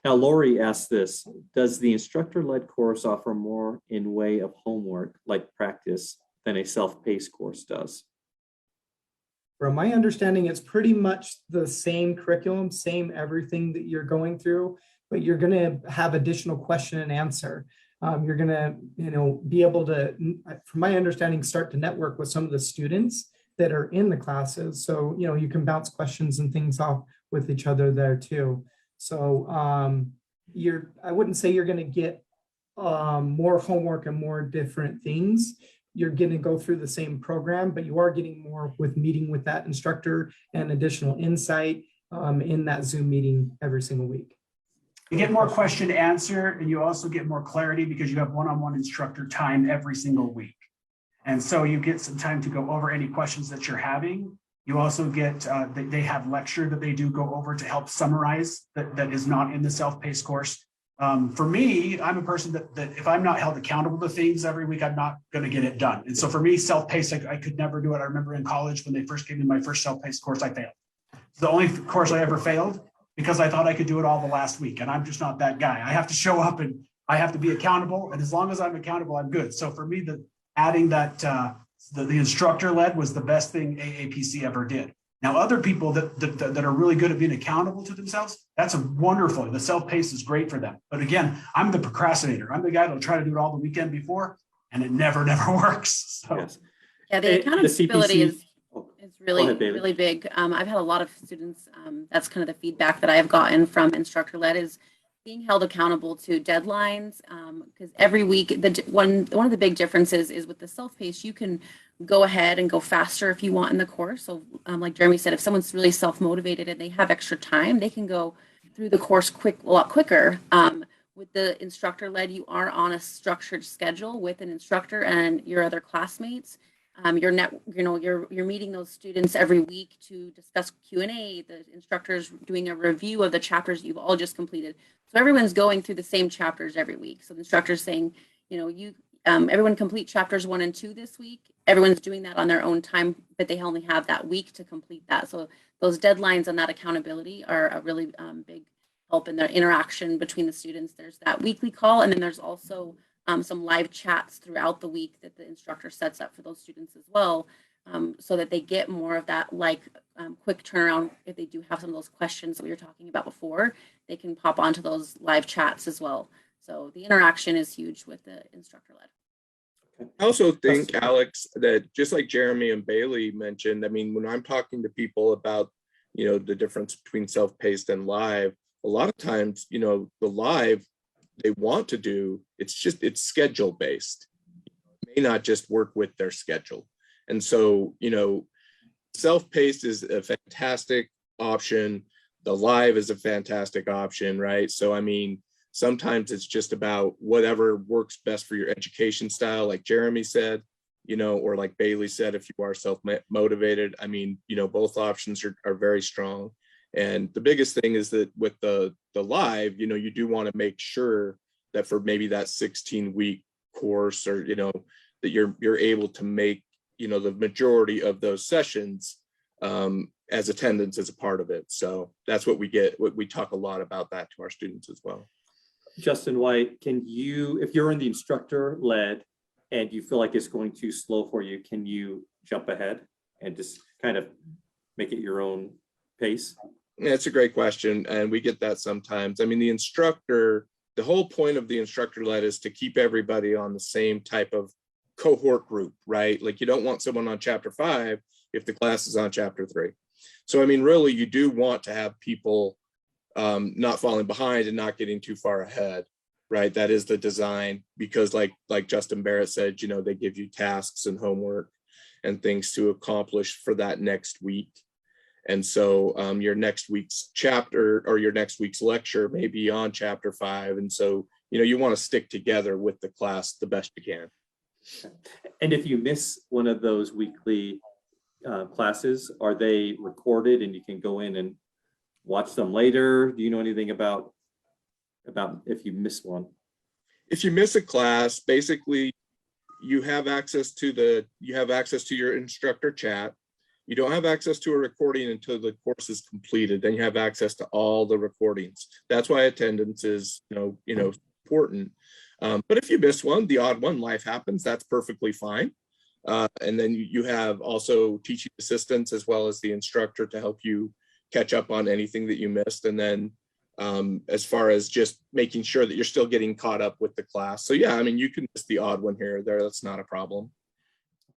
Now, Lori asked this, does the instructor-led course offer more in way of homework, like practice, than a self-paced course does? From my understanding, it's pretty much the same curriculum, same everything that you're going through, but you're going to have additional question and answer. You're going to, be able to, from my understanding, start to network with some of the students that are in the classes. So, you can bounce questions and things off with each other there too. So I wouldn't say you're going to get more homework and more different things. You're going to go through the same program, but you are getting more with meeting with that instructor and additional insight in that Zoom meeting every single week. You get more question answer, and you also get more clarity because you have one-on-one instructor time every single week. And so you get some time to go over any questions that you're having. You also get, they have lecture that they do go over to help summarize that is not in the self-paced course. For me, I'm a person that if I'm not held accountable to things every week, I'm not going to get it done. And so for me, self-paced, I could never do it. I remember in college when they first gave me my first self-paced course, I failed. It's the only course I ever failed because I thought I could do it all the last week. And I'm just not that guy. I have to show up and I have to be accountable. And as long as I'm accountable, I'm good. So for me, adding that the instructor led was the best thing AAPC ever did. Now, other people that are really good at being accountable to themselves, that's wonderful. The self-paced is great for them. But again, I'm the procrastinator. I'm the guy that'll try to do it all the weekend before, and it never works. So. Yes. Yeah, the accountability is really, ahead, really big. I've had a lot of students, that's kind of the feedback that I have gotten from instructor-led is being held accountable to deadlines, because every week, one of the big differences is with the self-paced, you can go ahead and go faster if you want in the course. So like Jeremy said, if someone's really self-motivated and they have extra time, they can go through the course a lot quicker. With the instructor-led, you are on a structured schedule with an instructor and your other classmates. You're meeting those students every week to discuss Q&A. The instructor's doing a review of the chapters you've all just completed. So everyone's going through the same chapters every week. So the instructor's saying, everyone complete chapters 1 and 2 this week. Everyone's doing that on their own time, but they only have that week to complete that. So those deadlines and that accountability are a really big help in the interaction between the students. There's that weekly call, and then there's also some live chats throughout the week that the instructor sets up for those students as well, so that they get more of that quick turnaround. If they do have some of those questions that we were talking about before, they can pop onto those live chats as well. So the interaction is huge with the instructor-led. I also think, Alex, that just like Jeremy and Bailey mentioned, I mean, when I'm talking to people about, the difference between self-paced and live, a lot of times, the live they want to do, it's schedule based. It may not just work with their schedule. And so, self-paced is a fantastic option. The live is a fantastic option, right? So, I mean, sometimes it's just about whatever works best for your education style, like Jeremy said, or like Bailey said, if you are self-motivated. I mean, both options are very strong. And the biggest thing is that with the live, you do want to make sure that for maybe that 16-week course, or, that you're able to make, the majority of those sessions as attendance as a part of it. So that's what we get. We talk a lot about that to our students as well. Justin White, if you're in the instructor-led and you feel like it's going too slow for you, can you jump ahead and just kind of make it your own pace? Yeah, it's a great question. And we get that sometimes. I mean, the whole point of the instructor-led is to keep everybody on the same type of cohort group, right? Like you don't want someone on chapter 5 if the class is on chapter 3. So, I mean, really, you do want to have people not falling behind and not getting too far ahead, right? That is the design, because like Justin Barrett said, they give you tasks and homework and things to accomplish for that next week. And so your next week's chapter or your next week's lecture may be on chapter 5. And so, you want to stick together with the class the best you can. And if you miss one of those weekly classes, are they recorded and you can go in and watch them later? Do you know anything about if you miss one? If you miss a class, basically you have access to your instructor chat. You don't have access to a recording until the course is completed. Then you have access to all the recordings. That's why attendance is, important. But if you miss one, the odd one, life happens. That's perfectly fine. And then you have also teaching assistants as well as the instructor to help you catch up on anything that you missed. And then as far as just making sure that you're still getting caught up with the class. So yeah, I mean, you can miss the odd one here or there. That's not a problem.